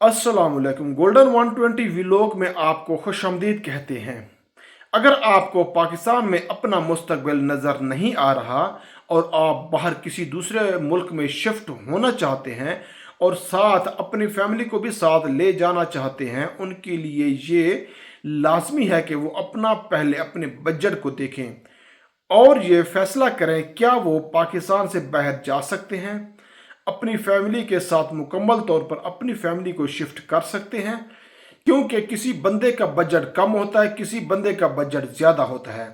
अस्सलाम वालेकुम। Golden 120 vlog में आपको खुशामदीद कहते हैं। अगर आपको पाकिस्तान में अपना मुस्तकबिल नज़र नहीं आ रहा और आप बाहर किसी दूसरे मुल्क में शिफ्ट होना चाहते हैं और साथ अपनी फैमिली को भी साथ ले जाना चाहते हैं, उनके लिए ये लाजमी है कि वो पहले अपने बजट को देखें और ये फैसला करें क्या वो पाकिस्तान से बाहर जा सकते हैं, अपनी फैमिली के साथ मुकम्मल तौर पर अपनी फैमिली को शिफ्ट कर सकते हैं। क्योंकि किसी बंदे का बजट कम होता है, किसी बंदे का बजट ज़्यादा होता है।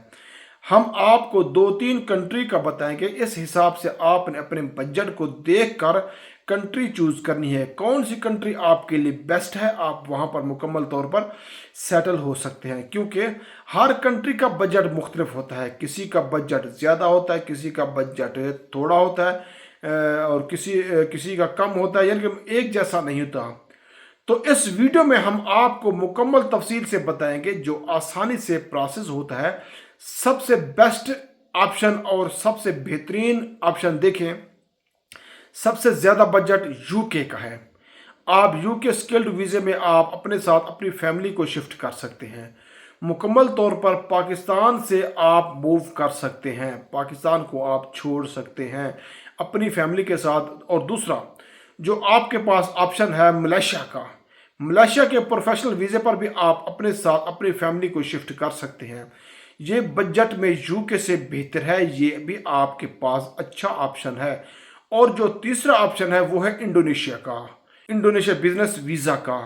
हम आपको 2-3 कंट्री का बताएंगे, इस हिसाब से आपने अपने बजट को देखकर कंट्री चूज़ करनी है। कौन सी कंट्री आपके लिए बेस्ट है, आप वहाँ पर मुकम्मल तौर पर सेटल हो सकते हैं। क्योंकि हर कंट्री का बजट मुख्तलिफ होता है, किसी का बजट ज़्यादा होता है, किसी का बजट थोड़ा होता है और किसी का कम होता है, यानी कि एक जैसा नहीं होता। तो इस वीडियो में हम आपको मुकम्मल तफसील से बताएंगे जो आसानी से प्रोसेस होता है। सबसे बेस्ट ऑप्शन और सबसे बेहतरीन ऑप्शन देखें, सबसे ज़्यादा बजट यूके का है। आप यूके स्किल्ड वीज़े में आप अपने साथ अपनी फैमिली को शिफ्ट कर सकते हैं। मुकम्मल तौर पर पाकिस्तान से आप मूव कर सकते हैं, पाकिस्तान को आप छोड़ सकते हैं अपनी फैमिली के साथ। और दूसरा जो आपके पास ऑप्शन है मलेशिया का, मलेशिया के प्रोफेशनल वीज़े पर भी आप अपने साथ अपनी फैमिली को शिफ्ट कर सकते हैं। ये बजट में यूके से बेहतर है, ये भी आपके पास अच्छा ऑप्शन है। और जो तीसरा ऑप्शन है वो है इंडोनेशिया का, इंडोनेशिया बिजनेस वीज़ा का।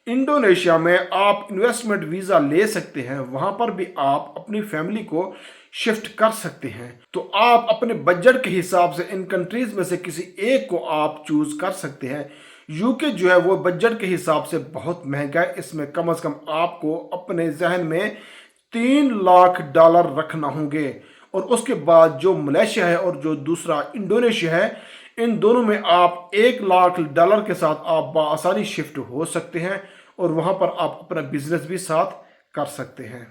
इंडोनेशिया में आप इन्वेस्टमेंट वीज़ा ले सकते हैं, वहाँ पर भी आप अपनी फैमिली को शिफ्ट कर सकते हैं। तो आप अपने बजट के हिसाब से इन कंट्रीज़ में से किसी एक को आप चूज़ कर सकते हैं। यूके जो है वो बजट के हिसाब से बहुत महंगा है, इसमें कम से कम आपको अपने जहन में $3 लाख रखना होंगे। और उसके बाद जो मलेशिया है और जो दूसरा इंडोनेशिया है, इन दोनों में आप $1 लाख के साथ आप बआसानी शिफ्ट हो सकते हैं और वहाँ पर आप अपना बिजनेस भी साथ कर सकते हैं।